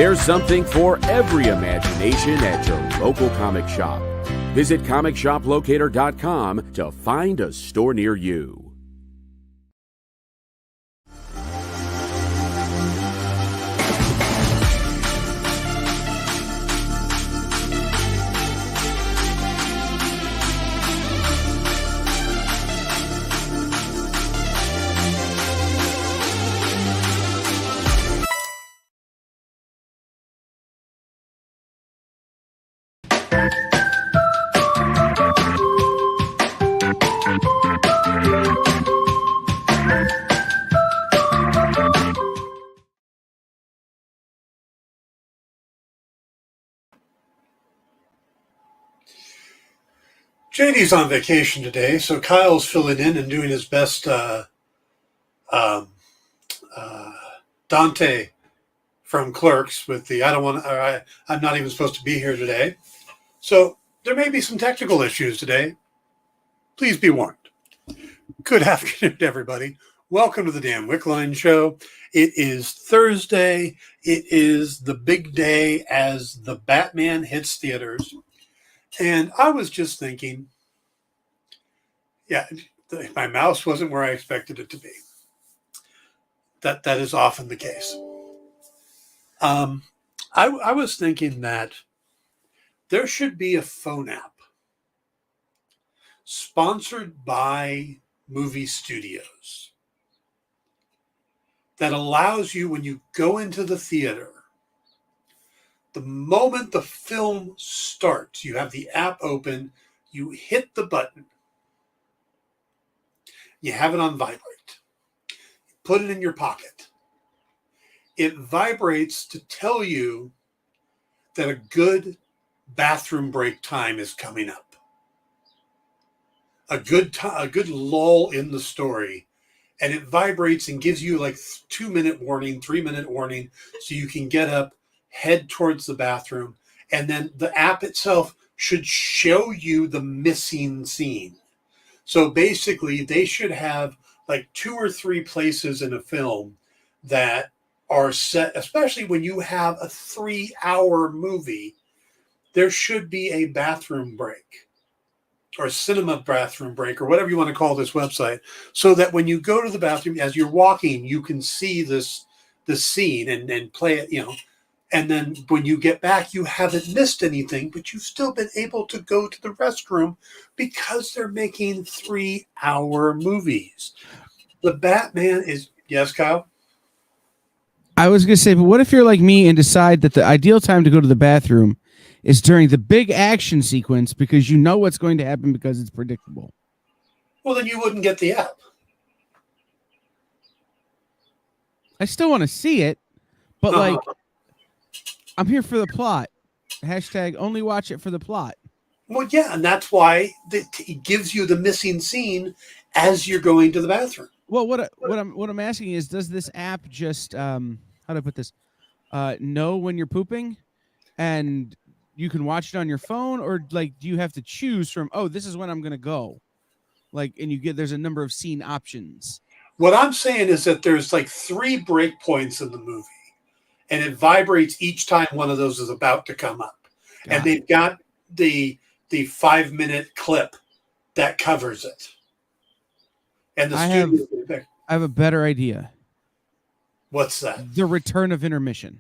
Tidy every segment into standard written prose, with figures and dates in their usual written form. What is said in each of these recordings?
There's something for every imagination at your local comic shop. Visit ComicShopLocator.com to find a store near you. JD's on vacation today, so Kyle's filling in and doing his best Dante from Clerks with the I'm not even supposed to be here today. So there may be some technical issues today. Please be warned. Good afternoon, everybody. Welcome to the Dan Wickline Show. It is Thursday. It is the big day as the Batman hits theaters. And I was just thinking, my mouse wasn't where I expected it to be. That is often the case. I was thinking that there should be a phone app sponsored by movie studios that allows you, when you go into the theater, the moment the film starts, you have the app open, you hit the button, you have it on vibrate, you put it in your pocket. It vibrates to tell you that a good bathroom break time is coming up. A good lull in the story. And it vibrates and gives you like 2-minute warning, 3-minute warning, so you can get up, head towards the bathroom, and then the app itself should show you the missing scene. So basically, they should have like 2 or 3 places in a film that are set, especially when you have a 3-hour movie, there should be a bathroom break or cinema bathroom break or whatever you want to call this website, so that when you go to the bathroom, as you're walking, you can see the scene and play it, and then when you get back, you haven't missed anything, but you've still been able to go to the restroom because they're making 3-hour movies. The Batman is, yes, Kyle? I was going to say, but what if you're like me and decide that the ideal time to go to the bathroom is during the big action sequence because you know what's going to happen because it's predictable? Well, then you wouldn't get the app. I still want to see it, but like, I'm here for the plot. Hashtag only watch it for the plot. Well, yeah, and that's why it gives you the missing scene as you're going to the bathroom. Well, what I'm asking is, does this app just how do I put this? Know when you're pooping, and you can watch it on your phone, or like, do you have to choose from? Oh, this is when I'm gonna go, like, and there's a number of scene options. What I'm saying is that there's like 3 break points in the movie, and it vibrates each time one of those is about to come up, and they've got the 5-minute clip that covers it. And the studio, I have a better idea. What's that? The return of intermission.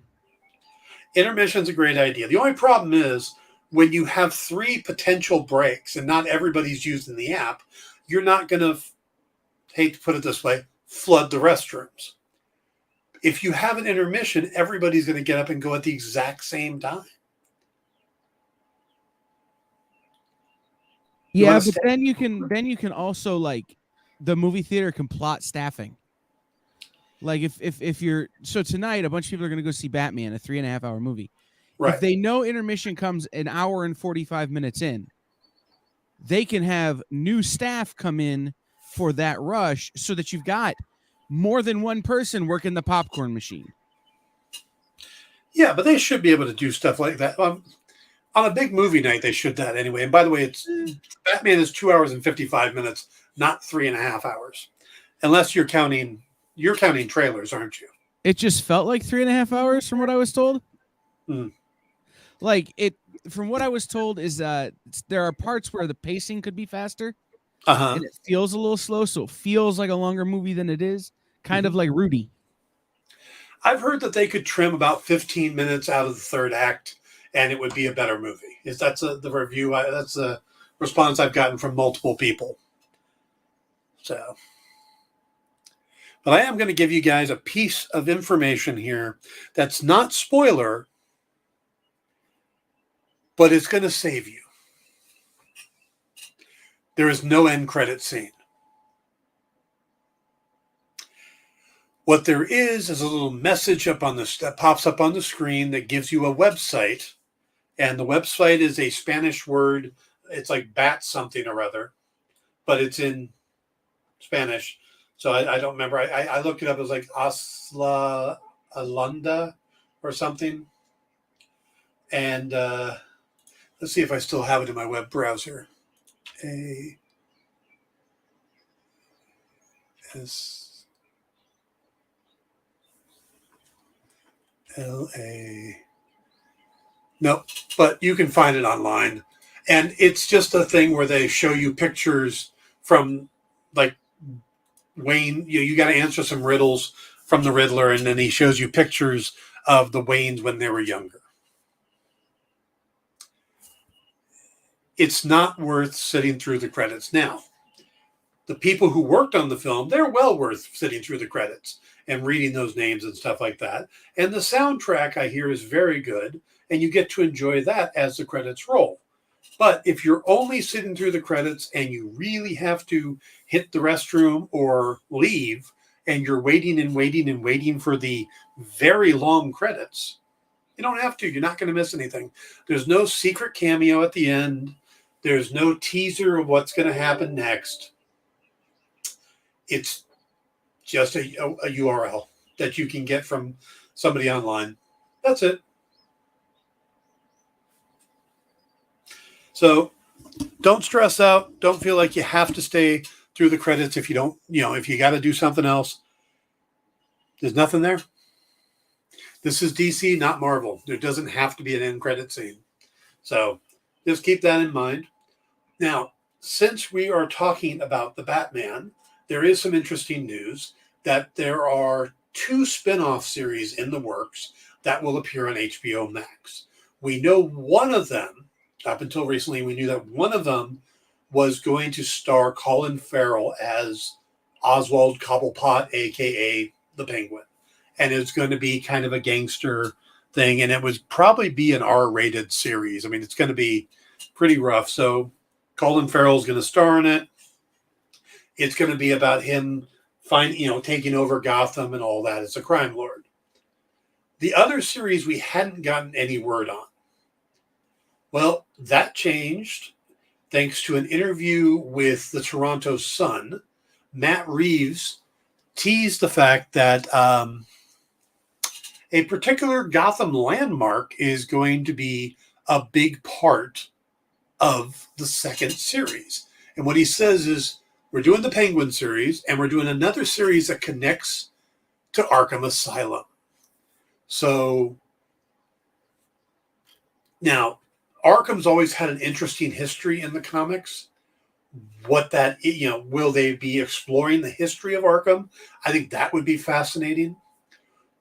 Intermission's a great idea. The only problem is when you have 3 potential breaks and not everybody's using the app, you're not going to, hate to put it this way, flood the restrooms. If you have an intermission, everybody's going to get up and go at the exact same time. Yeah, but then you can also, like, the movie theater can plot staffing. Like if you're, so tonight a bunch of people are going to go see Batman, a 3.5-hour movie. Right. If they know intermission comes an hour and 45 minutes in, they can have new staff come in for that rush so that you've got more than one person working the popcorn machine. Yeah, but they should be able to do stuff like that. On a big movie night, they should that anyway. And by the way, Batman is 2 hours and 55 minutes, not 3.5 hours. Unless you're counting trailers, aren't you? It just felt like 3.5 hours from what I was told. Like it, from what I was told, is there are parts where the pacing could be faster, Uh-huh. and it feels a little slow, so it feels like a longer movie than it is. Kind of like Rudy. I've heard that they could trim about 15 minutes out of the third act, and it would be a better movie. That's the review? That's a response I've gotten from multiple people. So, but I am going to give you guys a piece of information here that's not spoiler, but it's going to save you. There is no end credit scene. What there is a little message that pops up on the screen that gives you a website, and the website is a Spanish word. It's like bat something or other, but it's in Spanish. So I don't remember. I looked it up. It was like Asla Alanda or something. And let's see if I still have it in my web browser. ASLA. No, but you can find it online. And it's just a thing where they show you pictures from, like, Wayne. You got to answer some riddles from the Riddler, and then he shows you pictures of the Waynes when they were younger. It's not worth sitting through the credits. Now, the people who worked on the film, they're well worth sitting through the credits and reading those names and stuff like that. And the soundtrack, I hear, is very good, and you get to enjoy that as the credits roll. But if you're only sitting through the credits and you really have to hit the restroom or leave, and you're waiting and waiting and waiting for the very long credits, you don't have to. You're not going to miss anything. There's no secret cameo at the end. There's no teaser of what's going to happen next. It's just a URL that you can get from somebody online. That's it. So don't stress out. Don't feel like you have to stay through the credits if you don't, if you got to do something else. There's nothing there. This is DC, not Marvel. There doesn't have to be an end credit scene. So just keep that in mind. Now, since we are talking about the Batman, there is some interesting news that there are 2 spin-off series in the works that will appear on HBO Max. We know one of them, up until recently, we knew that one of them was going to star Colin Farrell as Oswald Cobblepot, a.k.a. the Penguin. And it's going to be kind of a gangster thing, and it would probably be an R-rated series. I mean, it's going to be pretty rough. So Colin Farrell's going to star in it. It's going to be about him taking over Gotham and all that. It's a crime lord. The other series we hadn't gotten any word on. Well, that changed thanks to an interview with the Toronto Sun. Matt Reeves teased the fact that a particular Gotham landmark is going to be a big part of the second series. And what he says is, we're doing the Penguin series, and we're doing another series that connects to Arkham Asylum. So now, Arkham's always had an interesting history in the comics. What that, will they be exploring the history of Arkham? I think that would be fascinating.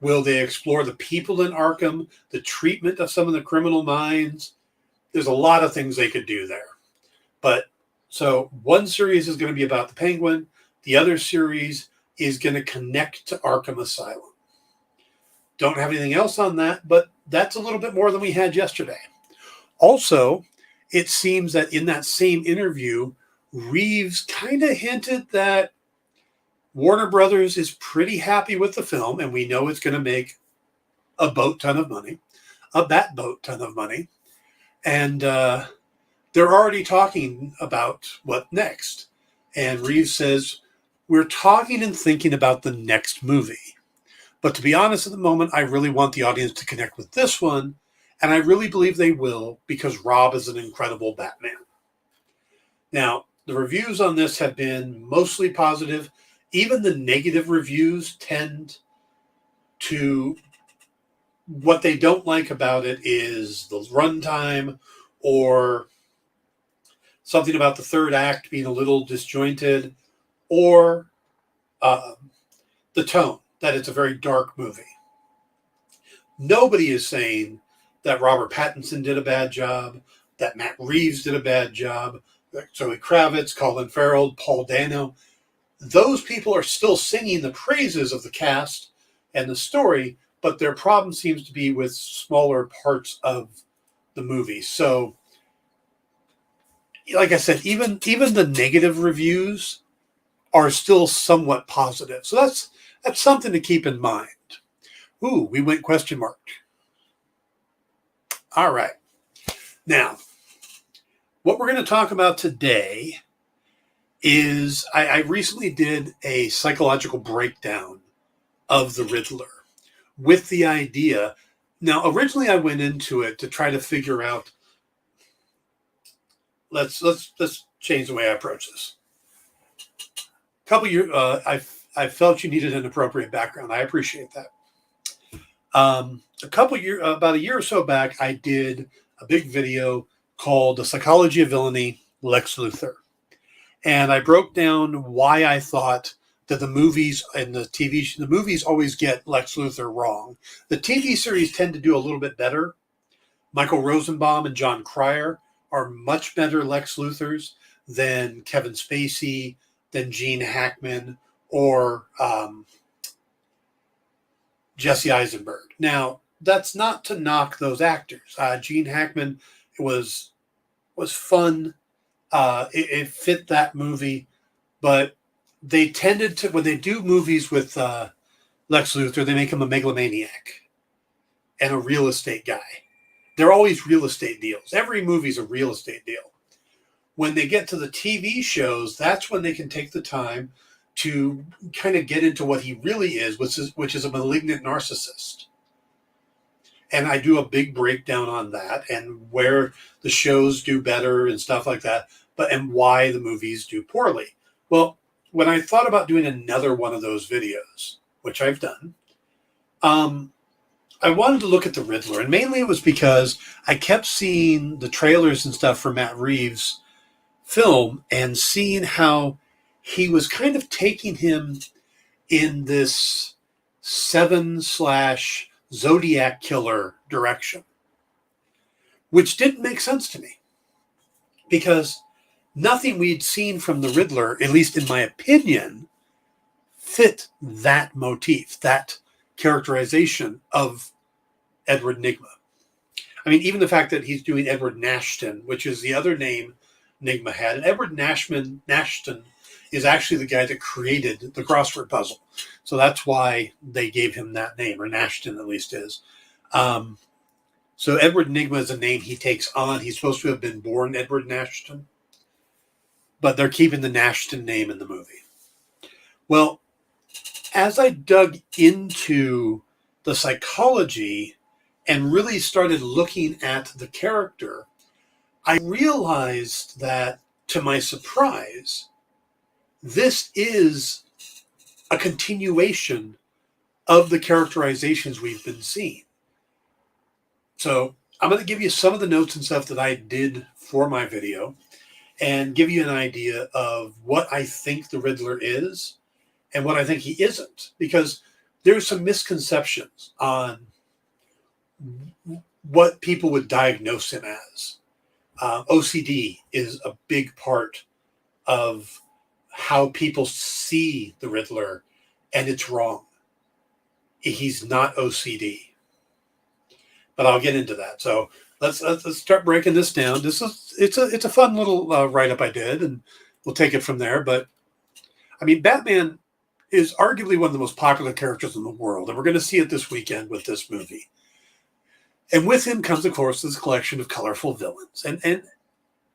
Will they explore the people in Arkham, the treatment of some of the criminal minds? There's a lot of things they could do there. But so one series is going to be about the Penguin. The other series is going to connect to Arkham Asylum. Don't have anything else on that, but that's a little bit more than we had yesterday. Also, it seems that in that same interview, Reeves kind of hinted that Warner Brothers is pretty happy with the film, and we know it's going to make a boat ton of money, a bat boat ton of money. And they're already talking about what next. And Reeves says, we're talking and thinking about the next movie. But to be honest, at the moment, I really want the audience to connect with this one. And I really believe they will, because Rob is an incredible Batman. Now, the reviews on this have been mostly positive. Even the negative reviews tend to what they don't like about it is the runtime, or something about the third act being a little disjointed, or the tone, that it's a very dark movie. Nobody is saying that Robert Pattinson did a bad job, that Matt Reeves did a bad job, that Zoe Kravitz, Colin Farrell, Paul Dano. Those people are still singing the praises of the cast and the story, but their problem seems to be with smaller parts of the movie. So, like I said, even the negative reviews are still somewhat positive. So that's something to keep in mind. Ooh, we went question mark. All right. Now, what we're going to talk about today is I recently did a psychological breakdown of the Riddler with the idea. Now, originally I went into it to try to figure out, let's change the way I approach this. A couple years, I felt you needed an appropriate background. I appreciate that. About a year or so back, I did a big video called The Psychology of Villainy, Lex Luthor. And I broke down why I thought that the movies and the movies always get Lex Luthor wrong. The TV series tend to do a little bit better. Michael Rosenbaum and John Cryer are much better Lex Luthors than Kevin Spacey, than Gene Hackman, or Jesse Eisenberg. Now, that's not to knock those actors. Gene Hackman was fun. It fit that movie, but they tended to, when they do movies with Lex Luthor, they make him a megalomaniac and a real estate guy. They're always real estate deals. Every movie's a real estate deal. When they get to the TV shows, that's when they can take the time to kind of get into what he really is, which is a malignant narcissist. And I do a big breakdown on that and where the shows do better and stuff like that, and why the movies do poorly. Well, when I thought about doing another one of those videos, which I've done, I wanted to look at the Riddler. And mainly it was because I kept seeing the trailers and stuff for Matt Reeves' film and seeing how he was kind of taking him in this 7/Zodiac killer direction, which didn't make sense to me because nothing we'd seen from the Riddler, at least in my opinion, fit that motif, that characterization of Edward Nygma. I mean, even the fact that he's doing Edward Nashton, which is the other name Nygma had, and Edward Nashton is actually the guy that created the crossword puzzle. So that's why they gave him that name, or Nashton at least is. So Edward Nygma is a name he takes on. He's supposed to have been born Edward Nashton, but they're keeping the Nashton name in the movie. Well, as I dug into the psychology and really started looking at the character, I realized that, to my surprise, this is a continuation of the characterizations we've been seeing. So I'm going to give you some of the notes and stuff that I did for my video and give you an idea of what I think the Riddler is and what I think he isn't, because there's some misconceptions on what people would diagnose him as. OCD is a big part of how people see the Riddler, and it's wrong. He's not OCD, but I'll get into that. So let's start breaking this down. It's a fun little write-up I did, and we'll take it from there. But I mean, Batman is arguably one of the most popular characters in the world, and we're going to see it this weekend with this movie. And with him comes, of course, this collection of colorful villains. And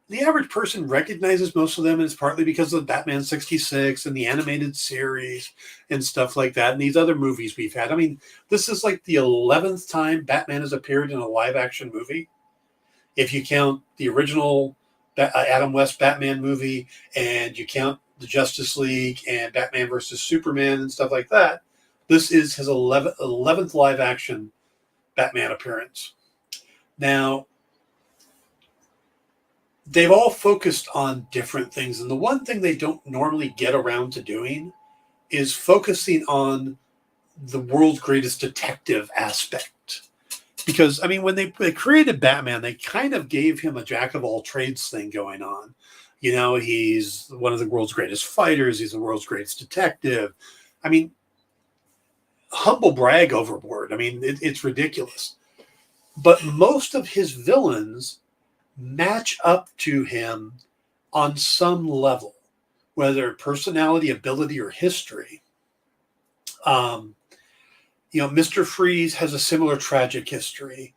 the average person recognizes most of them, and it's partly because of Batman 66 and the animated series and stuff like that, and these other movies we've had. I mean, this is like the 11th time Batman has appeared in a live-action movie. If you count the original Adam West Batman movie, and you count the Justice League and Batman versus Superman and stuff like that, this is his 11th live-action Batman appearance. Now, they've all focused on different things. And the one thing they don't normally get around to doing is focusing on the world's greatest detective aspect. Because, I mean, when they created Batman, they kind of gave him a jack of all trades thing going on. You know, he's one of the world's greatest fighters. He's the world's greatest detective. I mean, humble brag overboard. I mean, it's ridiculous. But most of his villains match up to him on some level, whether personality, ability, or history. You know, Mr. Freeze has a similar tragic history.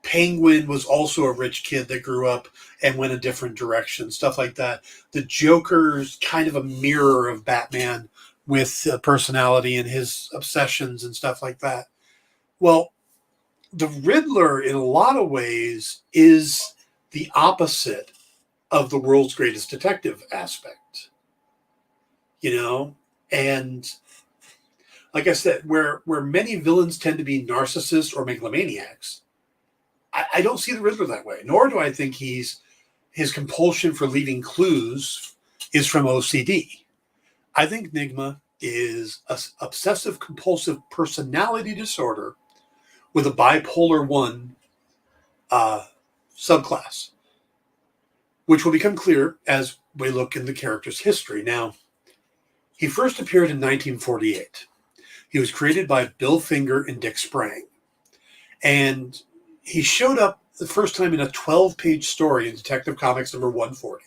Penguin was also a rich kid that grew up and went a different direction, stuff like that. The Joker's kind of a mirror of Batman with personality and his obsessions and stuff like that. Well, the Riddler, in a lot of ways, is the opposite of the world's greatest detective aspect. You know? And like I said, where many villains tend to be narcissists or megalomaniacs, I don't see the Riddler that way, nor do I think his compulsion for leaving clues is from OCD. I think Nygma is an obsessive-compulsive personality disorder with a bipolar 1 subclass, which will become clear as we look in the character's history. Now, he first appeared in 1948. He was created by Bill Finger and Dick Sprang. And he showed up the first time in a 12-page story in Detective Comics number 140.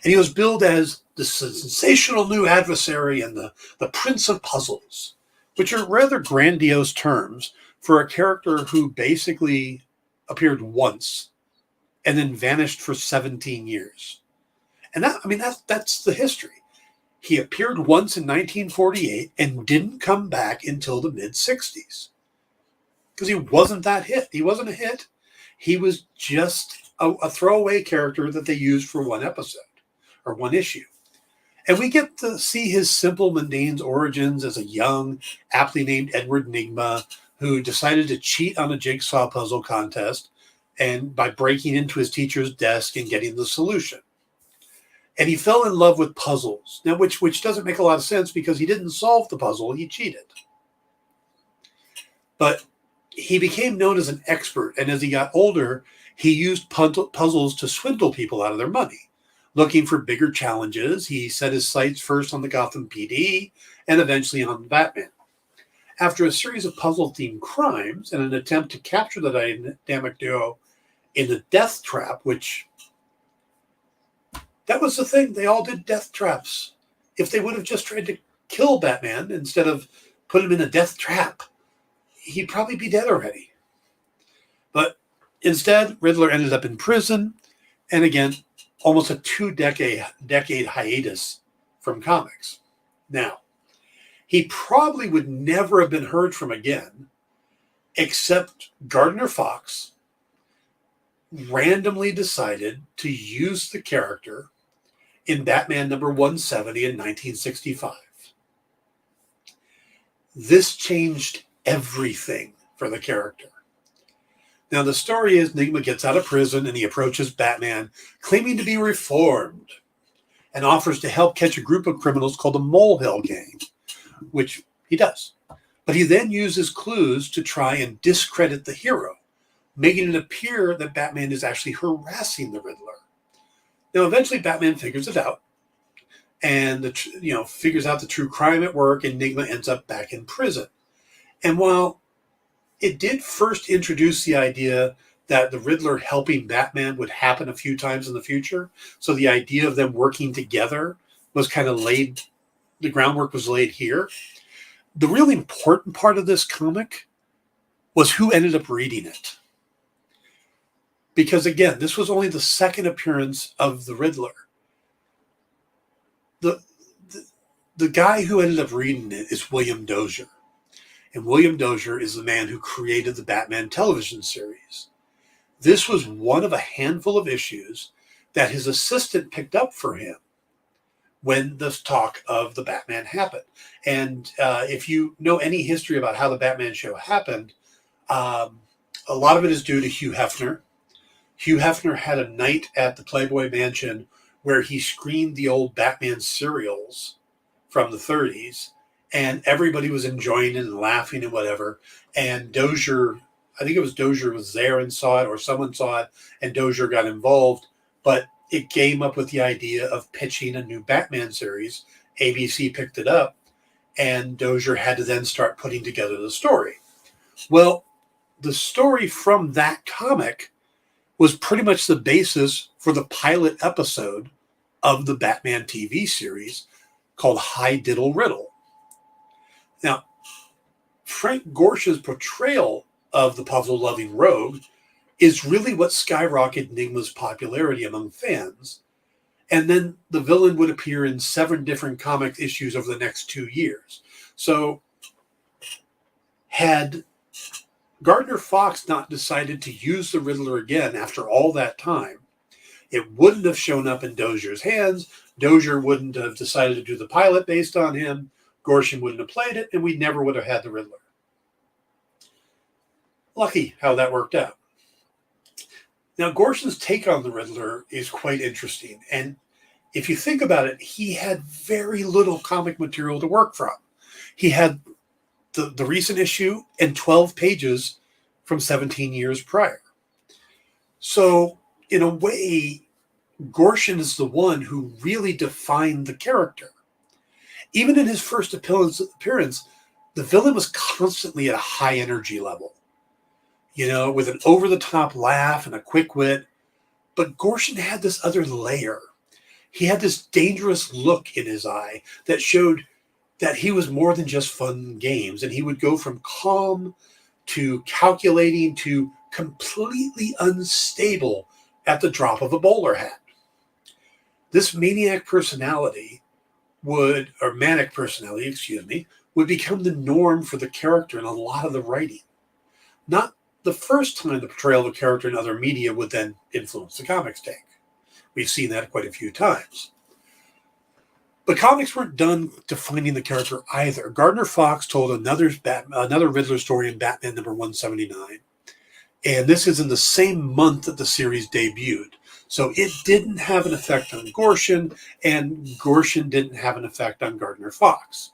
And he was billed as the sensational new adversary and the Prince of Puzzles, which are rather grandiose terms for a character who basically appeared once and then vanished for 17 years. And that's the history. He appeared once in 1948 and didn't come back until the mid-60s. Because he wasn't that hit. He wasn't a hit. He was just a throwaway character that they used for one episode or one issue. And we get to see his simple, mundane origins as a young, aptly named Edward Nygma who decided to cheat on a jigsaw puzzle contest and by breaking into his teacher's desk and getting the solution. And he fell in love with puzzles, now which doesn't make a lot of sense because he didn't solve the puzzle, he cheated. But he became known as an expert, and as he got older, he used puzzles to swindle people out of their money. Looking for bigger challenges, he set his sights first on the Gotham PD and eventually on Batman. After a series of puzzle-themed crimes and an attempt to capture the dynamic duo in the death trap, which that was the thing, they all did death traps. If they would have just tried to kill Batman instead of put him in a death trap, he'd probably be dead already. But instead, Riddler ended up in prison, and again, almost a two-decade hiatus from comics. Now, he probably would never have been heard from again, except Gardner Fox randomly decided to use the character in Batman number 170 in 1965. This changed everything for the character. Now, the story is Nygma gets out of prison and he approaches Batman, claiming to be reformed, and offers to help catch a group of criminals called the Molehill Gang, which he does. But he then uses clues to try and discredit the hero, making it appear that Batman is actually harassing the Riddler. Now, eventually, Batman figures it out, and figures out the true crime at work, and Nygma ends up back in prison. And while it did first introduce the idea that the Riddler helping Batman would happen a few times in the future, so the idea of them working together was kind of laid, the groundwork was laid here. The really important part of this comic was who ended up reading it. Because again, this was only the second appearance of the Riddler. The guy who ended up reading it is William Dozier. And William Dozier is the man who created the Batman television series. This was one of a handful of issues that his assistant picked up for him when the talk of the Batman happened. And if you know any history about how the Batman show happened, a lot of it is due to Hugh Hefner. Hugh Hefner had a night at the Playboy Mansion where he screened the old Batman serials from the 30s, and everybody was enjoying it and laughing and whatever. And Dozier, I think it was Dozier was there and saw it, or someone saw it, and Dozier got involved. But it came up with the idea of pitching a new Batman series. ABC picked it up, and Dozier had to then start putting together the story. Well, the story from that comic was pretty much the basis for the pilot episode of the Batman TV series called High Diddle Riddle. Now, Frank Gorsh's portrayal of the puzzle-loving rogue is really what skyrocketed Nygma's popularity among fans. And then the villain would appear in 7 different comic issues over the next 2 years. So had Gardner Fox not decided to use the Riddler again after all that time, it wouldn't have shown up in Dozier's hands. Dozier wouldn't have decided to do the pilot based on him. Gorshin wouldn't have played it, and we never would have had the Riddler. Lucky how that worked out. Now, Gorshin's take on the Riddler is quite interesting. And if you think about it, he had very little comic material to work from. He had the recent issue and 12 pages from 17 years prior. So, in a way, Gorshin is the one who really defined the character. Even in his first appearance, the villain was constantly at a high energy level, with an over-the-top laugh and a quick wit. But Gorshin had this other layer. He had this dangerous look in his eye that showed that he was more than just fun games. And he would go from calm to calculating to completely unstable at the drop of a bowler hat. This manic personality would become the norm for the character in a lot of the writing. Not the first time the portrayal of a character in other media would then influence the comics take. We've seen that quite a few times. But comics weren't done defining the character either. Gardner Fox told another Riddler story in Batman number 179. And this is in the same month that the series debuted. So it didn't have an effect on Gorshin, and Gorshin didn't have an effect on Gardner Fox.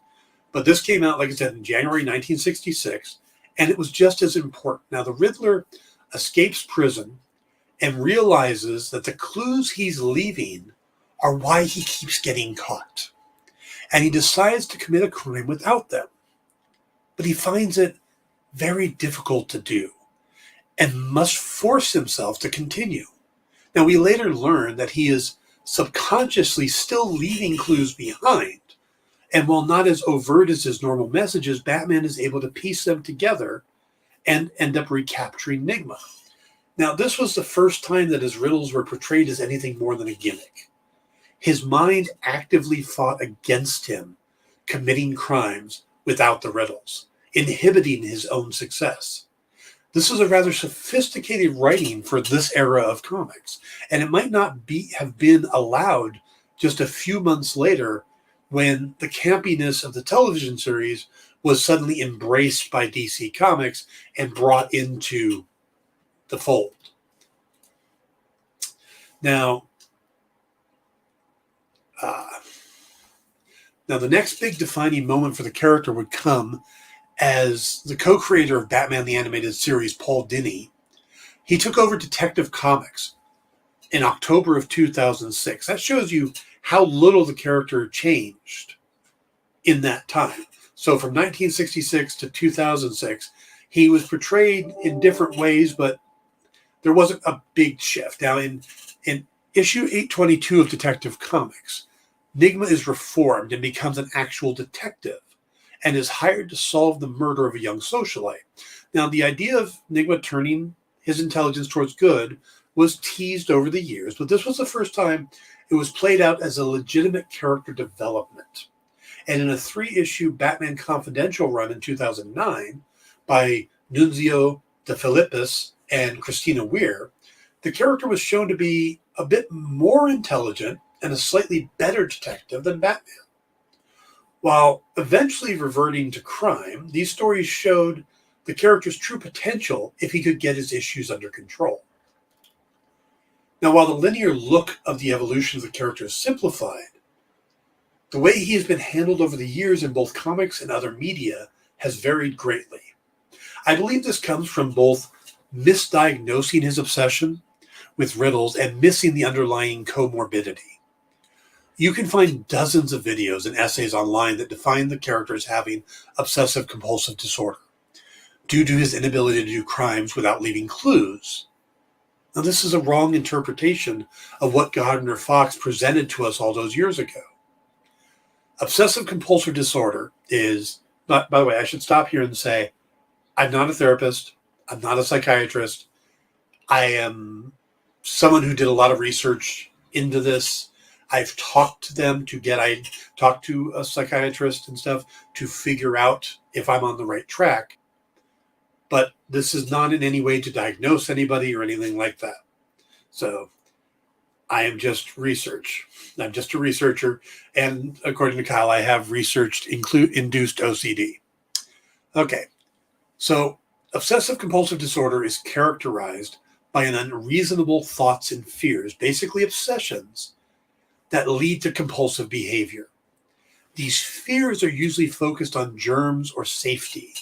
But this came out, like I said, in January 1966, and it was just as important. Now, the Riddler escapes prison and realizes that the clues he's leaving are why he keeps getting caught. And he decides to commit a crime without them. But he finds it very difficult to do and must force himself to continue. Now, we later learn that he is subconsciously still leaving clues behind. And while not as overt as his normal messages, Batman is able to piece them together and end up recapturing Nygma. Now, this was the first time that his riddles were portrayed as anything more than a gimmick. His mind actively fought against him committing crimes without the riddles, inhibiting his own success. This is a rather sophisticated writing for this era of comics, and it might not have been allowed just a few months later when the campiness of the television series was suddenly embraced by DC Comics and brought into the fold. Now, the next big defining moment for the character would come as the co-creator of Batman the Animated Series, Paul Dini. He took over Detective Comics in October of 2006. That shows you how little the character changed in that time. So from 1966 to 2006, he was portrayed in different ways, but there wasn't a big shift. Now, in issue 822 of Detective Comics, Nygma is reformed and becomes an actual detective and is hired to solve the murder of a young socialite. Now, the idea of Nygma turning his intelligence towards good was teased over the years, but this was the first time it was played out as a legitimate character development. And in a 3-issue Batman Confidential run in 2009 by Nunzio De Filippis and Christina Weir, the character was shown to be a bit more intelligent and a slightly better detective than Batman. While eventually reverting to crime, these stories showed the character's true potential if he could get his issues under control. Now, while the linear look of the evolution of the character is simplified, the way he has been handled over the years in both comics and other media has varied greatly. I believe this comes from both misdiagnosing his obsession with riddles and missing the underlying comorbidity. You can find dozens of videos and essays online that define the character as having obsessive-compulsive disorder due to his inability to do crimes without leaving clues. Now, this is a wrong interpretation of what Gardner Fox presented to us all those years ago. Obsessive-compulsive disorder is, by the way, I should stop here and say, I'm not a therapist. I'm not a psychiatrist. I am someone who did a lot of research into this. I've talked to them I talked to a psychiatrist and stuff to figure out if I'm on the right track. But this is not in any way to diagnose anybody or anything like that. So I am just research. I'm just a researcher. And according to Kyle, I have researched induced OCD. Okay. So obsessive-compulsive disorder is characterized by an unreasonable thoughts and fears, basically obsessions, that lead to compulsive behavior. These fears are usually focused on germs or safety,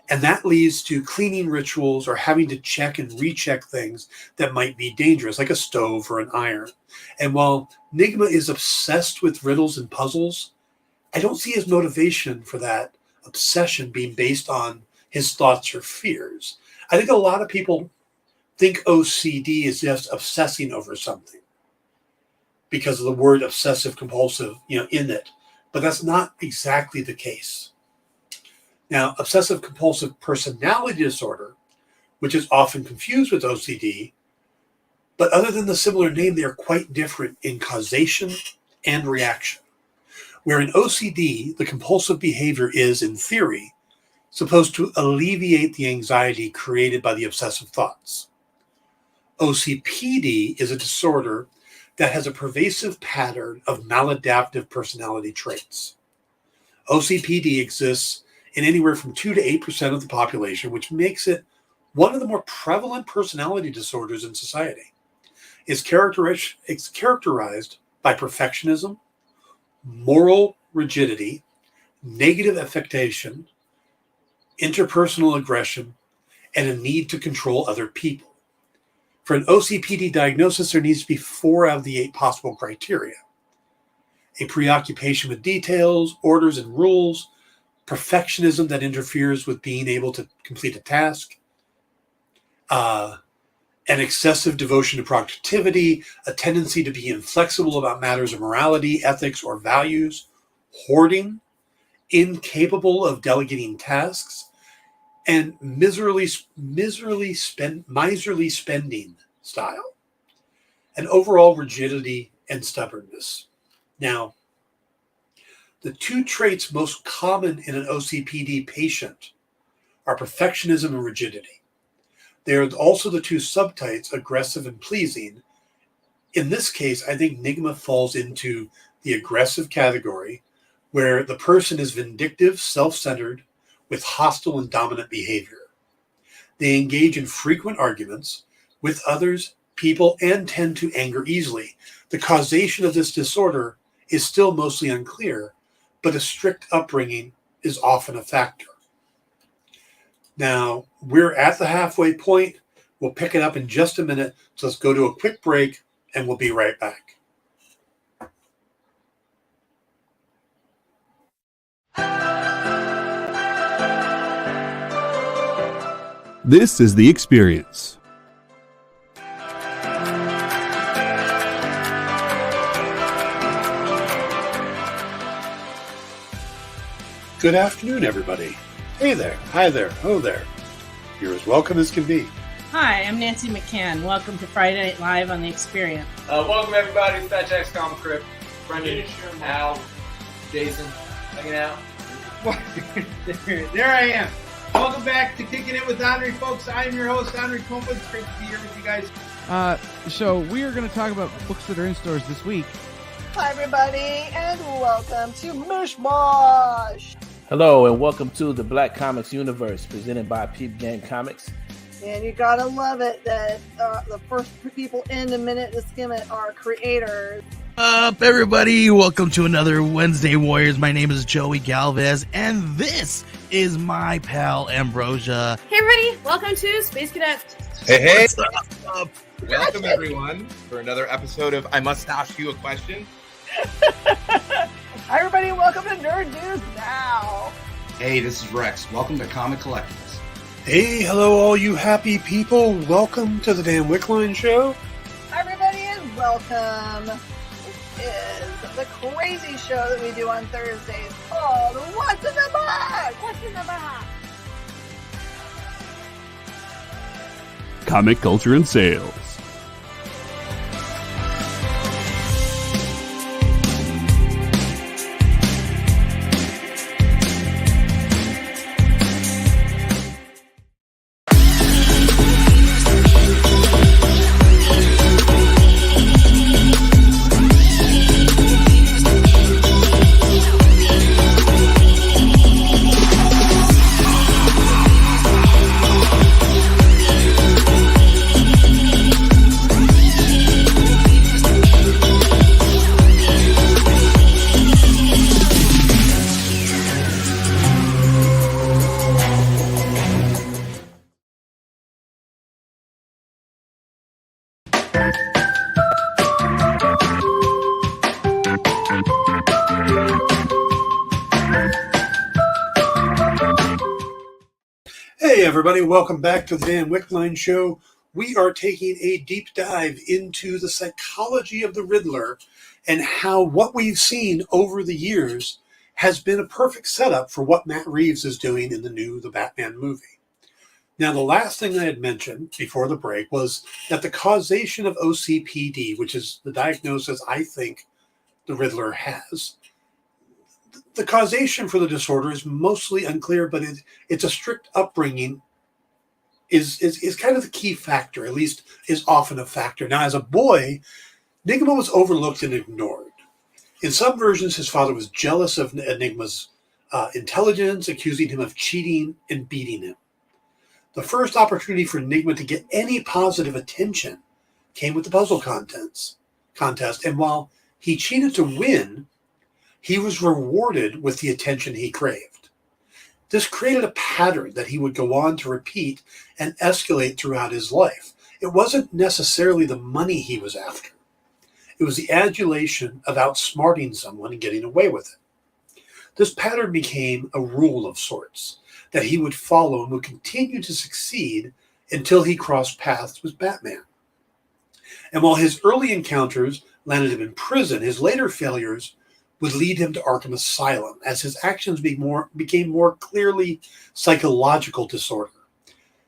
and that leads to cleaning rituals or having to check and recheck things that might be dangerous, like a stove or an iron. And while Nygma is obsessed with riddles and puzzles, I don't see his motivation for that obsession being based on his thoughts or fears. I think a lot of people think OCD is just obsessing over something because of the word obsessive-compulsive, in it. But that's not exactly the case. Now, obsessive-compulsive personality disorder, which is often confused with OCD, but other than the similar name, they are quite different in causation and reaction. Where in OCD, the compulsive behavior is, in theory, supposed to alleviate the anxiety created by the obsessive thoughts. OCPD is a disorder that has a pervasive pattern of maladaptive personality traits. OCPD exists in anywhere from 2 to 8% of the population, which makes it one of the more prevalent personality disorders in society. It's characterized by perfectionism, moral rigidity, negative affectation, interpersonal aggression, and a need to control other people. For an OCPD diagnosis, there needs to be 4 out of the 8 possible criteria: a preoccupation with details, orders, and rules, perfectionism that interferes with being able to complete a task, an excessive devotion to productivity, a tendency to be inflexible about matters of morality, ethics, or values, hoarding, incapable of delegating tasks, and miserly spending style, and overall rigidity and stubbornness. Now, the 2 traits most common in an OCPD patient are perfectionism and rigidity. They are also the 2 subtypes, aggressive and pleasing. In this case, I think Nygma falls into the aggressive category, where the person is vindictive, self-centered, with hostile and dominant behavior. They engage in frequent arguments with others, people, and tend to anger easily. The causation of this disorder is still mostly unclear, but a strict upbringing is often a factor. Now, we're at the halfway point. We'll pick it up in just a minute, so let's go to a quick break, and we'll be right back. This is The Experience. Good afternoon, everybody. Hey there, hi there, ho there. You're as welcome as can be. Hi, I'm Nancy McCann. Welcome to Friday Night Live on The Experience. Welcome, everybody. It's Fat Jack's Comic Crypt. Brendan, Al, Jason, hanging out. There I am. Welcome back to Kicking It with Henry, folks. I am your host, Henry Copeland. It's great to be here with you guys. So we are going to talk about books that are in stores this week. Hi, everybody, and welcome to Mishmash. Hello, and welcome to the Black Comics Universe, presented by Peep Game Comics. And you gotta love it that the first people in the minute to skim it are creators. Up, everybody! Welcome to another Wednesday Warriors. My name is Joey Galvez, and this is my pal Ambrosia. Hey, everybody! Welcome to Space Cadet. Hey! What's up? Welcome, everyone, for another episode of I Must Ask You a Question. Hi, everybody! Welcome to Nerd News Now. Hey, this is Rex. Welcome to Comic Collectibles. Hey, hello, all you happy people. Welcome to the Dan Wickline Show. Hi, everybody, and welcome. Is the crazy show that we do on Thursdays called What's in the Box? What's in the Box? Comic culture and sales. Hey, everybody. Welcome back to the Dan Wickline Show. We are taking a deep dive into the psychology of the Riddler and how what we've seen over the years has been a perfect setup for what Matt Reeves is doing in the Batman movie. Now, the last thing I had mentioned before the break was that the causation of OCPD, which is the diagnosis I think the Riddler has, the causation for the disorder is mostly unclear, but it's a strict upbringing is kind of the key factor, at least is often a factor. Now, as a boy, Nygma was overlooked and ignored. In some versions, his father was jealous of Nygma's intelligence, accusing him of cheating and beating him. The first opportunity for Nygma to get any positive attention came with the puzzle contest, and while he cheated to win, he was rewarded with the attention he craved. This created a pattern that he would go on to repeat and escalate throughout his life. It wasn't necessarily the money he was after. It was the adulation of outsmarting someone and getting away with it. This pattern became a rule of sorts that he would follow and would continue to succeed until he crossed paths with Batman. And while his early encounters landed him in prison, his later failures would lead him to Arkham Asylum as his actions became more clearly psychological disorder.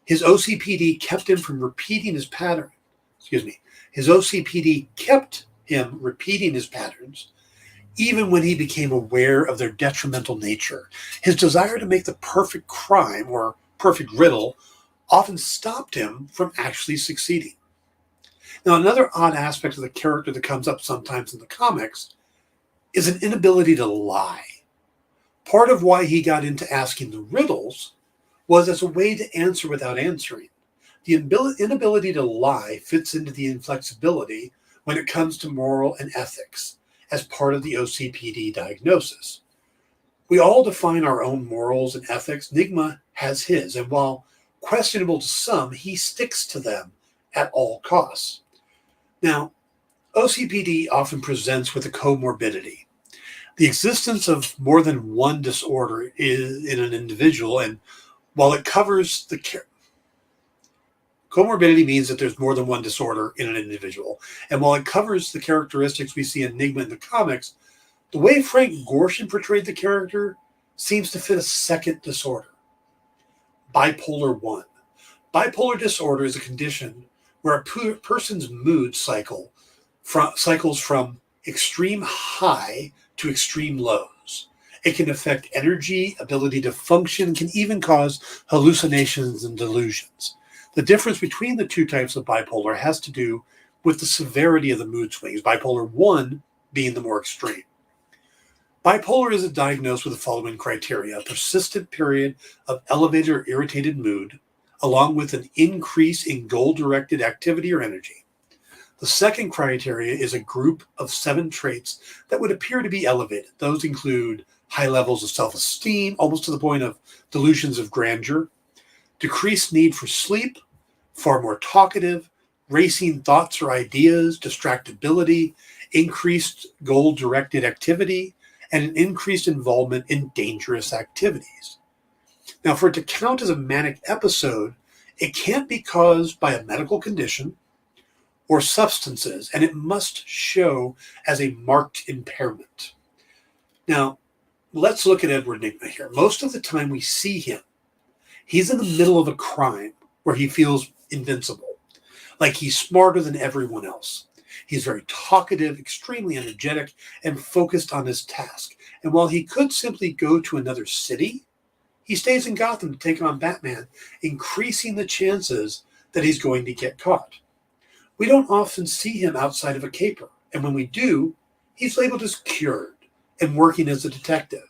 His OCPD kept him from repeating his pattern. His OCPD kept him repeating his patterns even when he became aware of their detrimental nature. His desire to make the perfect crime or perfect riddle often stopped him from actually succeeding. Now, another odd aspect of the character that comes up sometimes in the comics is an inability to lie. Part of why he got into asking the riddles was as a way to answer without answering. The inability to lie fits into the inflexibility when it comes to moral and ethics as part of the OCPD diagnosis. We all define our own morals and ethics. Nygma has his, and while questionable to some, he sticks to them at all costs. Now, OCPD often presents with a comorbidity. The existence of more than one disorder in an individual, and while it covers the comorbidity means that there's more than one disorder in an individual. And while it covers the characteristics we see in Nygma in the comics, the way Frank Gorshin portrayed the character seems to fit a second disorder. Bipolar 1. Bipolar disorder is a condition where a person's mood cycles from extreme high to extreme lows. It can affect energy, ability to function, can even cause hallucinations and delusions. The difference between the two types of bipolar has to do with the severity of the mood swings. Bipolar 1 being the more extreme. Bipolar is diagnosed with the following criteria: a persistent period of elevated or irritated mood, along with an increase in goal-directed activity or energy. The second criteria is a group of 7 traits that would appear to be elevated. Those include high levels of self-esteem, almost to the point of delusions of grandeur, decreased need for sleep, far more talkative, racing thoughts or ideas, distractibility, increased goal-directed activity, and an increased involvement in dangerous activities. Now, for it to count as a manic episode, it can't be caused by a medical condition or substances, and it must show as a marked impairment. Now, let's look at Edward Nygma here. Most of the time we see him, he's in the middle of a crime where he feels invincible, like he's smarter than everyone else. He's very talkative, extremely energetic, and focused on his task. And while he could simply go to another city, he stays in Gotham to take on Batman, increasing the chances that he's going to get caught. We don't often see him outside of a caper, and when we do, he's labeled as cured and working as a detective.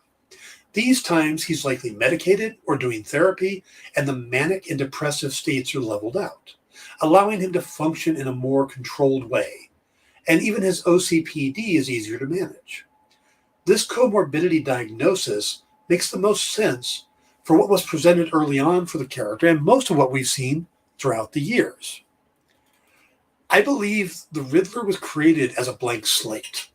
These times, he's likely medicated or doing therapy, and the manic and depressive states are leveled out, allowing him to function in a more controlled way. And even his OCPD is easier to manage. This comorbidity diagnosis makes the most sense for what was presented early on for the character and most of what we've seen throughout the years. I believe the Riddler was created as a blank slate,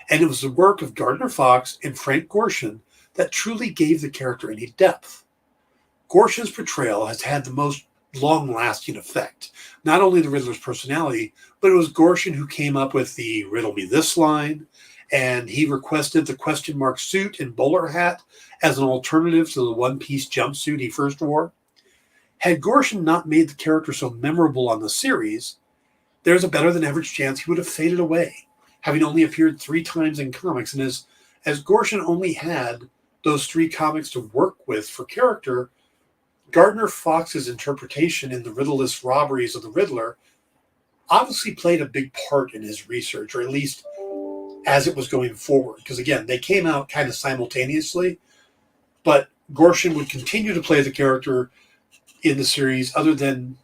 and it was the work of Gardner Fox and Frank Gorshin that truly gave the character any depth. Gorshin's portrayal has had the most long-lasting effect. Not only the Riddler's personality, but it was Gorshin who came up with the "riddle me this" line, and he requested the question mark suit and bowler hat as an alternative to the one-piece jumpsuit he first wore. Had Gorshin not made the character so memorable on the series, there's a better than average chance he would have faded away, having only appeared 3 times in comics. And as Gorshin only had those 3 comics to work with for character, Gardner Fox's interpretation in the Riddle-less robberies of the Riddler obviously played a big part in his research, or at least as it was going forward. Because again, they came out kind of simultaneously, but Gorshin would continue to play the character in the series, other than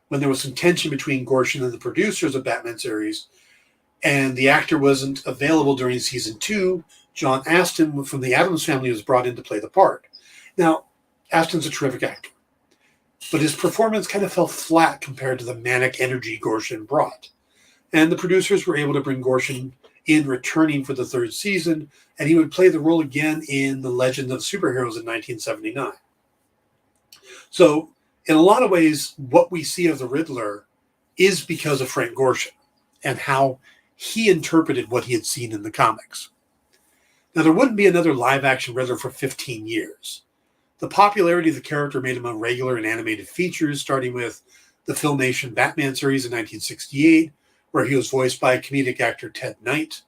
when there was some tension between Gorshin and the producers of Batman series, and the actor wasn't available during season 2. John Astin from the Addams Family was brought in to play the part. Now, Astin's a terrific actor, but his performance kind of fell flat compared to the manic energy Gorshin brought. And the producers were able to bring Gorshin in, returning for the 3rd season, and he would play the role again in The Legend of Superheroes in 1979. So, in a lot of ways, what we see of the Riddler is because of Frank Gorshin and how he interpreted what he had seen in the comics. Now, there wouldn't be another live-action Riddler for 15 years. The popularity of the character made him a regular in animated features, starting with the Filmation Batman series in 1968, where he was voiced by comedic actor Ted Knight.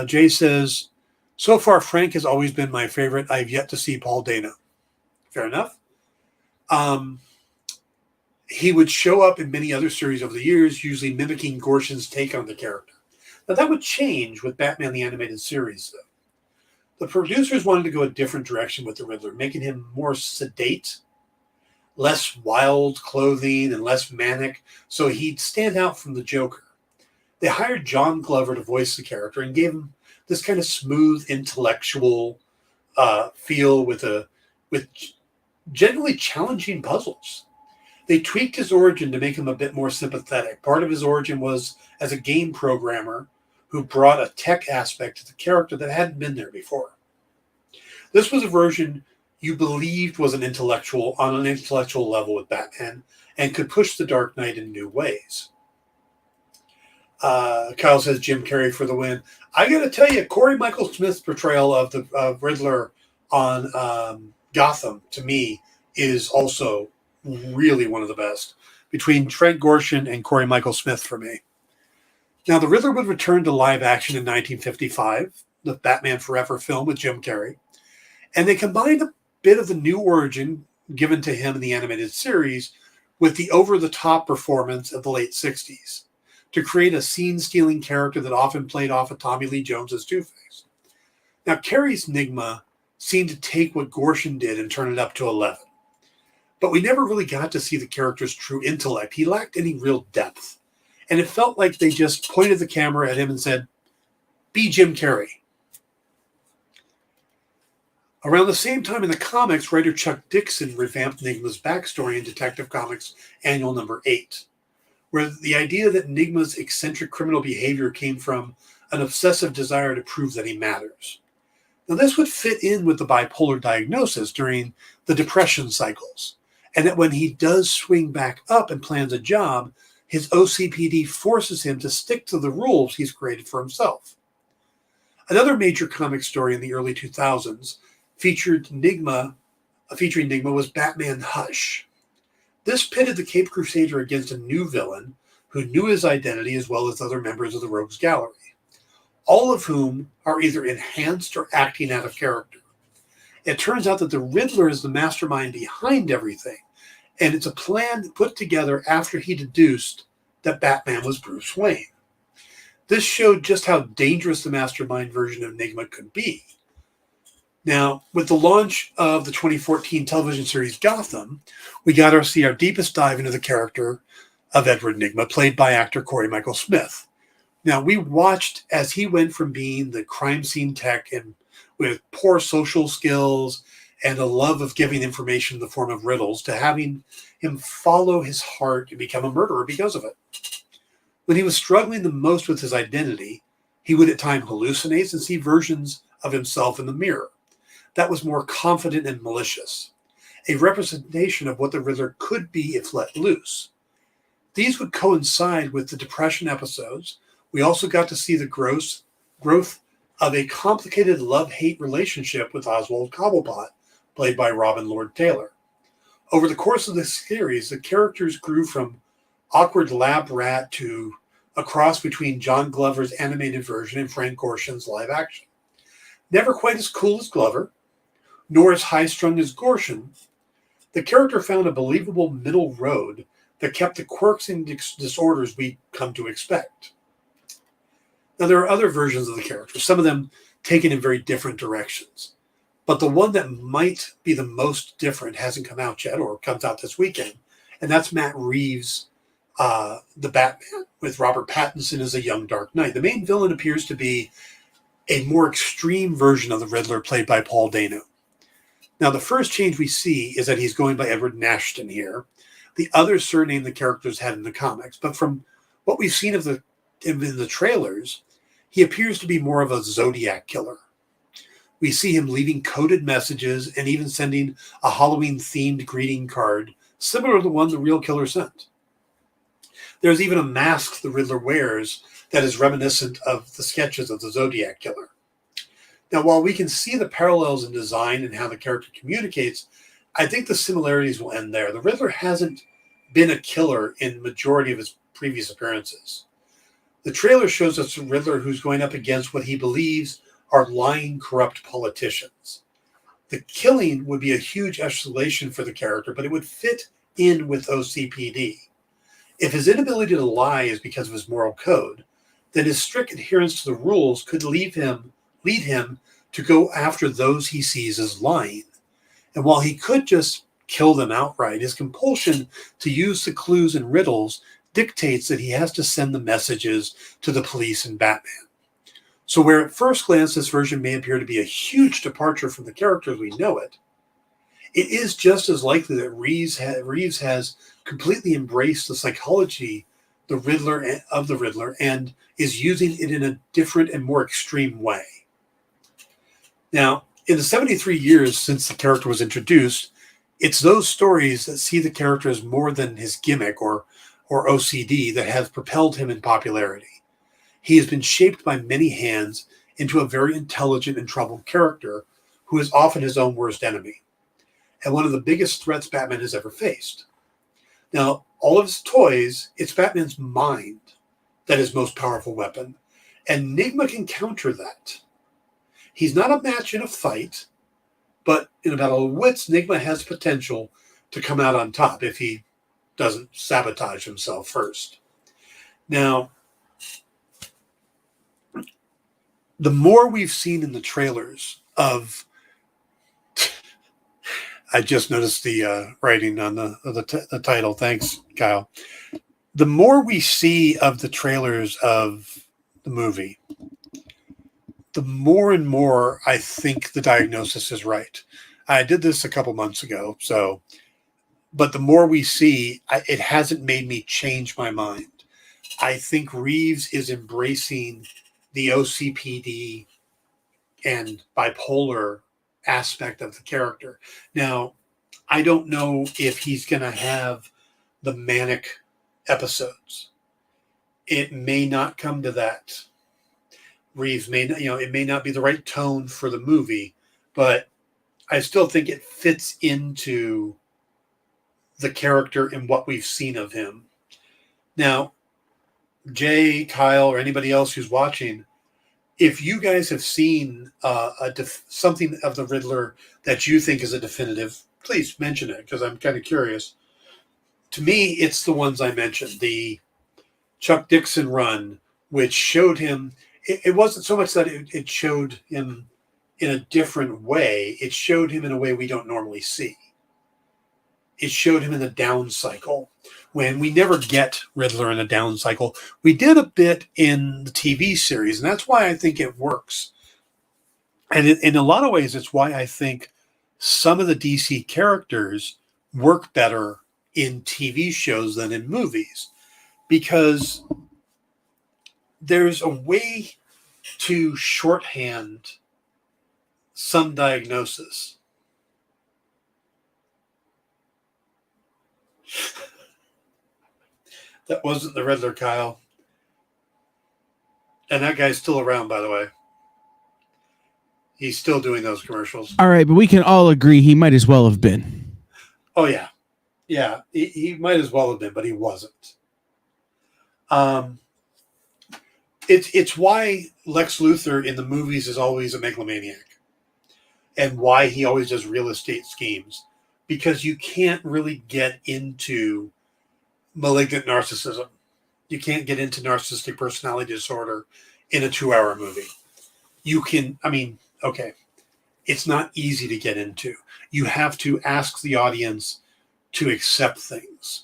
Jay says, "So far, Frank has always been my favorite. I've yet to see Paul Dano." Fair enough. He would show up in many other series over the years, usually mimicking Gorshin's take on the character. Now, that would change with Batman the Animated Series, though. The producers wanted to go a different direction with the Riddler, making him more sedate, less wild clothing, and less manic, so he'd stand out from the Joker. They hired John Glover to voice the character and gave him this kind of smooth, intellectual feel with generally challenging puzzles. They tweaked his origin to make him a bit more sympathetic. Part of his origin was as a game programmer who brought a tech aspect to the character that hadn't been there before. This was a version you believed was on an intellectual level with Batman and could push the Dark Knight in new ways. Kyle says Jim Carrey for the win. I got to tell you, Corey Michael Smith's portrayal of Riddler on Gotham, to me, is also really one of the best, between Frank Gorshin and Corey Michael Smith for me. Now, the Riddler would return to live action in 1955, the Batman Forever film with Jim Carrey, and they combined a bit of the new origin given to him in the animated series with the over-the-top performance of the late 60s to create a scene-stealing character that often played off of Tommy Lee Jones's Two-Face. Now, Carey's Nygma seemed to take what Gorshin did and turn it up to 11. But we never really got to see the character's true intellect. He lacked any real depth. And it felt like they just pointed the camera at him and said, "Be Jim Carrey." Around the same time in the comics, writer Chuck Dixon revamped Nygma's backstory in Detective Comics Annual Number 8, where the idea that Nygma's eccentric criminal behavior came from an obsessive desire to prove that he matters. Now, this would fit in with the bipolar diagnosis during the depression cycles, and that when he does swing back up and plans a job, his OCPD forces him to stick to the rules he's created for himself. Another major comic story in the early 2000s featuring Nygma was Batman Hush. This pitted the Caped Crusader against a new villain who knew his identity as well as other members of the Rogues Gallery, all of whom are either enhanced or acting out of character. It turns out that the Riddler is the mastermind behind everything, and it's a plan put together after he deduced that Batman was Bruce Wayne. This showed just how dangerous the mastermind version of Nygma could be. Now, with the launch of the 2014 television series Gotham, we got to see our deepest dive into the character of Edward Nygma, played by actor Corey Michael Smith. Now, we watched as he went from being the crime scene tech and with poor social skills and a love of giving information in the form of riddles to having him follow his heart and become a murderer because of it. When he was struggling the most with his identity, he would at times hallucinate and see versions of himself in the mirror. That was more confident and malicious, a representation of what the Riddler could be if let loose. These would coincide with the depression episodes. We also got to see the growth of a complicated love-hate relationship with Oswald Cobblepot, played by Robin Lord Taylor. Over the course of this series, the characters grew from awkward lab rat to a cross between John Glover's animated version and Frank Gorshin's live action. Never quite as cool as Glover, nor as high-strung as Gorshin, the character found a believable middle road that kept the quirks and disorders we come to expect. Now, there are other versions of the character, some of them taken in very different directions. But the one that might be the most different hasn't come out yet, or comes out this weekend, and that's Matt Reeves' The Batman, with Robert Pattinson as a young Dark Knight. The main villain appears to be a more extreme version of the Riddler, played by Paul Dano. Now, the first change we see is that he's going by Edward Nashton here, the other surname the characters had in the comics. But from what we've seen of in the trailers, he appears to be more of a Zodiac killer. We see him leaving coded messages and even sending a Halloween-themed greeting card, similar to the one the real killer sent. There's even a mask the Riddler wears that is reminiscent of the sketches of the Zodiac killer. Now, while we can see the parallels in design and how the character communicates, I think the similarities will end there. The Riddler hasn't been a killer in the majority of his previous appearances. The trailer shows us a Riddler who's going up against what he believes are lying, corrupt politicians. The killing would be a huge escalation for the character, but it would fit in with OCPD. If his inability to lie is because of his moral code, then his strict adherence to the rules could lead him to go after those he sees as lying. And while he could just kill them outright, his compulsion to use the clues and riddles dictates that he has to send the messages to the police and Batman. So where at first glance this version may appear to be a huge departure from the character as we know it, it is just as likely that Reeves has completely embraced the psychology of the Riddler and is using it in a different and more extreme way. Now, in the 73 years since the character was introduced, it's those stories that see the character as more than his gimmick or OCD that have propelled him in popularity. He has been shaped by many hands into a very intelligent and troubled character who is often his own worst enemy, and one of the biggest threats Batman has ever faced. Now, all of his toys, it's Batman's mind that is his most powerful weapon, and Nygma can counter that. He's not a match in a fight, but in a battle of wits, Nygma has potential to come out on top if he doesn't sabotage himself first. Now, the more we've seen in the trailers of, I just noticed the writing on the title. Thanks, Kyle. The more we see of the trailers of the movie, the more and more I think the diagnosis is right. I did this a couple months ago, but the more we see, it hasn't made me change my mind. I think Reeves is embracing the OCPD and bipolar aspect of the character. Now, I don't know if he's going to have the manic episodes. It may not come to that. Reeves may not, it may not be the right tone for the movie, but I still think it fits into the character and what we've seen of him. Now, Jay, Kyle, or anybody else who's watching, if you guys have seen something of the Riddler that you think is a definitive, please mention it, because I'm kind of curious. To me, it's the ones I mentioned. The Chuck Dixon run, which showed him, it wasn't so much that it showed him in a different way. It showed him in a way we don't normally see. It showed him in a down cycle, when we never get Riddler in a down cycle. We did a bit in the TV series, and that's why I think it works. And in a lot of ways, it's why I think some of the DC characters work better in TV shows than in movies, because there's a way to shorthand some diagnosis. That wasn't the Riddler, Kyle. And that guy's still around, by the way. He's still doing those commercials. All right, but we can all agree he might as well have been. Oh, yeah. Yeah, he might as well have been, but he wasn't. It's why Lex Luthor in the movies is always a megalomaniac, and why he always does real estate schemes, because you can't really get into malignant narcissism. You can't get into narcissistic personality disorder in a 2-hour movie. You can, okay, it's not easy to get into. You have to ask the audience to accept things,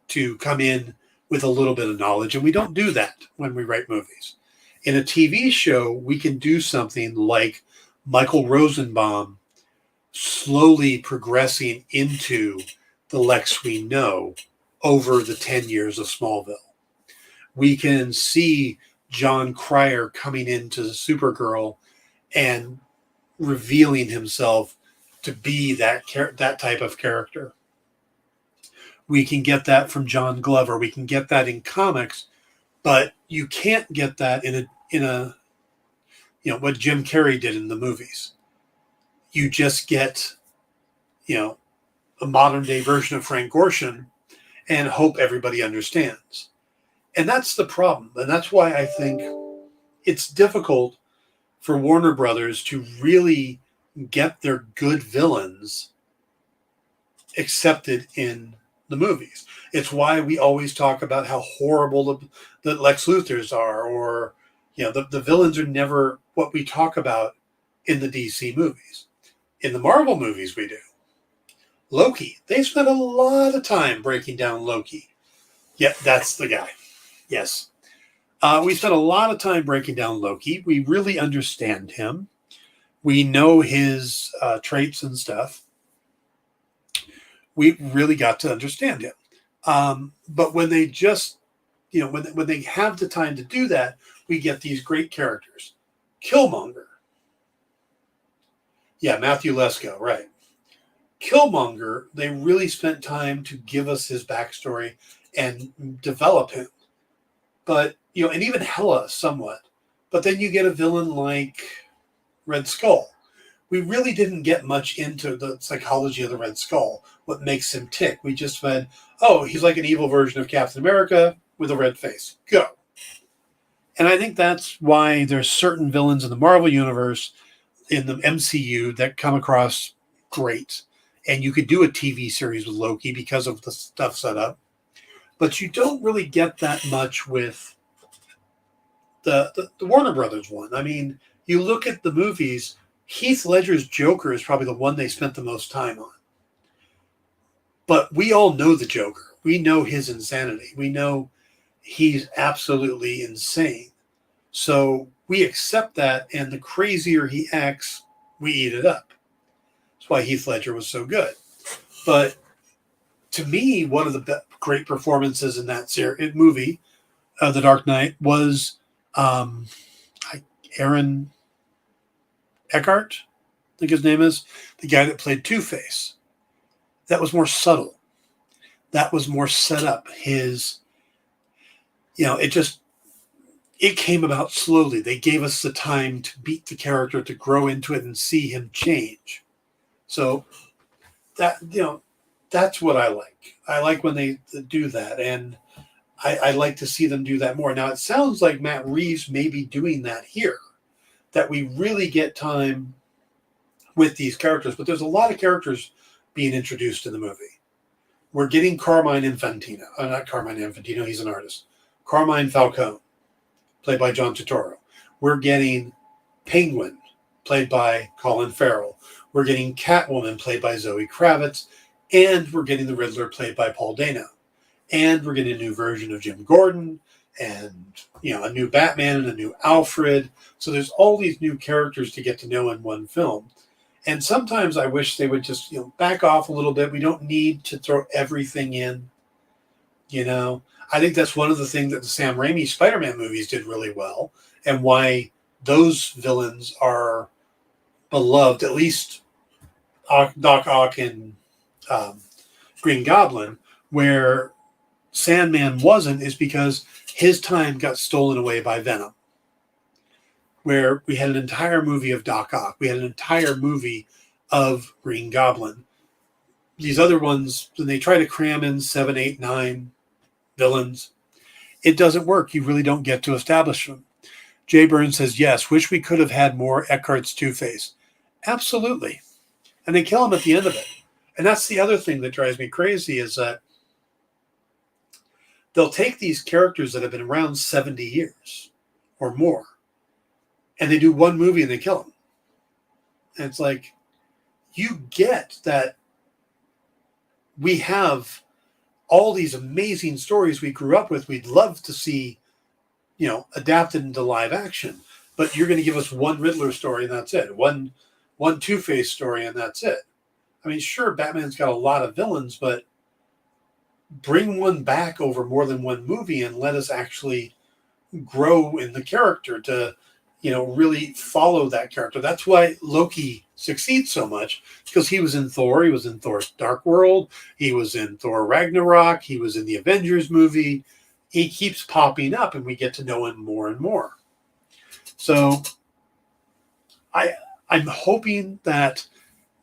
to come in with a little bit of knowledge, and we don't do that when we write movies. In a TV show, we can do something like Michael Rosenbaum slowly progressing into the Lex we know over the 10 years of Smallville. We can see John Cryer coming into Supergirl and revealing himself to be that type of character. We can get that from John Glover. We can get that in comics, but you can't get that in a what Jim Carrey did in the movies. You just get, a modern day version of Frank Gorshin and hope everybody understands. And that's the problem. And that's why I think it's difficult for Warner Brothers to really get their good villains accepted in the movies. It's why we always talk about how horrible the Lex Luthors are, or the villains are never what we talk about in the DC movies. In the Marvel movies, we do. Loki, they spent a lot of time breaking down Loki. Yeah, that's the guy. Yes. We spent a lot of time breaking down Loki. We really understand him. We know his traits and stuff. We really got to understand him. But when they just, when they have the time to do that, we get these great characters. Killmonger. Yeah, Matthew Lesko, right. Killmonger, they really spent time to give us his backstory and develop him. But, and even Hela somewhat. But then you get a villain like Red Skull. We really didn't get much into the psychology of the Red Skull, what makes him tick. We just said, oh, he's like an evil version of Captain America with a red face. Go. And I think that's why there's certain villains in the Marvel Universe, in the MCU, that come across great. And you could do a TV series with Loki because of the stuff set up. But you don't really get that much with the Warner Brothers one. you look at the movies, Heath Ledger's Joker is probably the one they spent the most time on. But we all know the Joker. We know his insanity. We know he's absolutely insane. So we accept that, and the crazier he acts, we eat it up. That's why Heath Ledger was so good. But to me, one of the great performances in that movie, The Dark Knight, was Aaron Eckhart, I think his name is, the guy that played Two-Face. That was more subtle. That was more set up. His, it came about slowly. They gave us the time to beat the character, to grow into it and see him change. So that, that's what I like. I like when they do that. And I like to see them do that more. Now, it sounds like Matt Reeves may be doing that here, that we really get time with these characters. But there's a lot of characters being introduced in the movie. We're getting Carmine Infantino. Not Carmine Infantino, he's an artist. Carmine Falcone, played by John Turturro. We're getting Penguin, played by Colin Farrell. We're getting Catwoman, played by Zoe Kravitz. And we're getting the Riddler, played by Paul Dano. And we're getting a new version of Jim Gordon, and a new Batman and a new Alfred. So there's all these new characters to get to know in one film. And sometimes I wish they would just back off a little bit. We don't need to throw everything in. I think that's one of the things that the Sam Raimi Spider-Man movies did really well, and why those villains are beloved, at least Doc Ock and Green Goblin, where Sandman wasn't, is because his time got stolen away by Venom, where we had an entire movie of Doc Ock. We had an entire movie of Green Goblin. These other ones, when they try to cram in 7, 8, 9 villains, it doesn't work. You really don't get to establish them. Jay Burns says, yes, wish we could have had more Eckhart's Two-Face. Absolutely. And they kill him at the end of it. And that's the other thing that drives me crazy, is that they'll take these characters that have been around 70 years or more, and they do one movie and they kill them. And it's like, you get that we have all these amazing stories we grew up with. We'd love to see, adapted into live action, but you're going to give us one Riddler story and that's it. One Two-Face story and that's it. I mean, sure, Batman's got a lot of villains, but bring one back over more than one movie and let us actually grow in the character to, really follow that character. That's why Loki succeeds so much, because he was in Thor. He was in Thor's Dark World. He was in Thor Ragnarok. He was in the Avengers movie. He keeps popping up, and we get to know him more and more. So I'm hoping that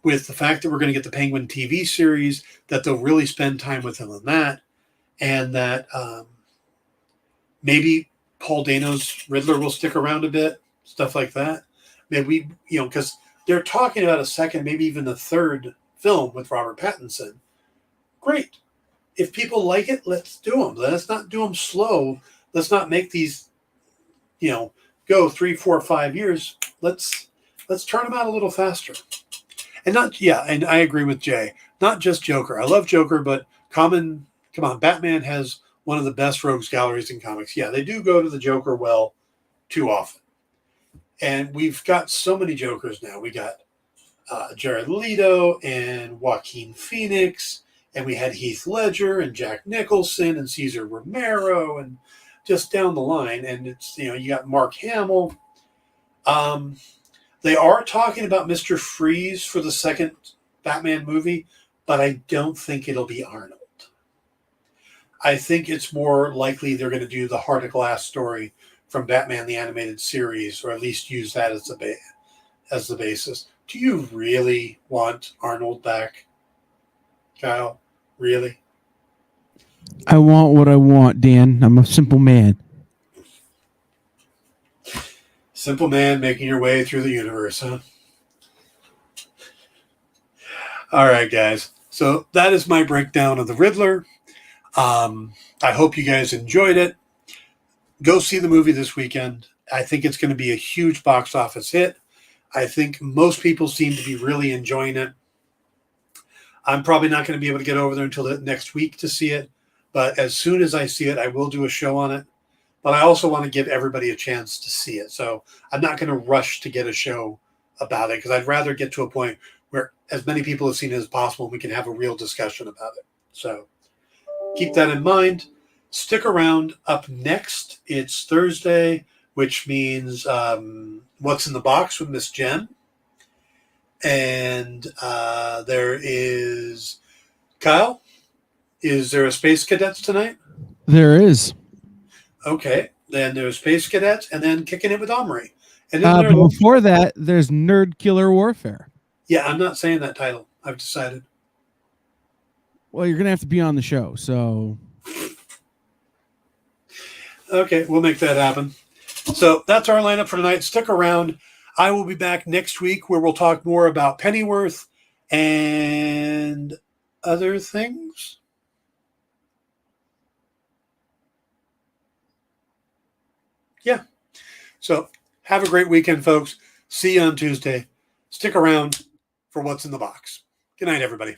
with the fact that we're going to get the Penguin TV series, that they'll really spend time with him on that, and that maybe Paul Dano's Riddler will stick around a bit, stuff like that. Maybe, because they're talking about a second, maybe even a third film with Robert Pattinson. Great. If people like it, let's do them. Let's not do them slow. Let's not make these, go 3, 4, 5 years. Let's turn them out a little faster. And and I agree with Jay. Not just Joker. I love Joker, but come on, Batman has one of the best rogues galleries in comics. Yeah, they do go to the Joker well too often. And we've got so many Jokers now. We got Jared Leto and Joaquin Phoenix, and we had Heath Ledger and Jack Nicholson and Cesar Romero, and just down the line. And it's, you got Mark Hamill. They are talking about Mr. Freeze for the second Batman movie, but I don't think it'll be Arnold. I think it's more likely they're going to do the Heart of Glass story from Batman the Animated Series, or at least use that as the basis. Do you really want Arnold back, Kyle? Really? I want what I want, Dan. I'm a simple man. Simple man making your way through the universe, huh? All right, guys. So that is my breakdown of the Riddler. I hope you guys enjoyed it. Go see the movie this weekend. I think it's going to be a huge box office hit. I think most people seem to be really enjoying it. I'm probably not going to be able to get over there until the next week to see it. But as soon as I see it, I will do a show on it. But I also want to give everybody a chance to see it. So I'm not going to rush to get a show about it because I'd rather get to a point where as many people have seen it as possible and we can have a real discussion about it. So keep that in mind. Stick around. Up next, it's Thursday, which means What's in the Box with Miss Jen. And there is Kyle. Is there a Space Cadets tonight? There is. Okay. Then there's Space Cadets and then Kicking It with Omri. And But before that, there's Nerd Killer Warfare. Yeah, I'm not saying that title. I've decided. Well, you're going to have to be on the show, so... Okay, we'll make that happen. So that's our lineup for tonight. Stick around. I will be back next week where we'll talk more about Pennyworth and other things. Yeah. So have a great weekend, folks. See you on Tuesday. Stick around for What's in the Box. Good night, everybody.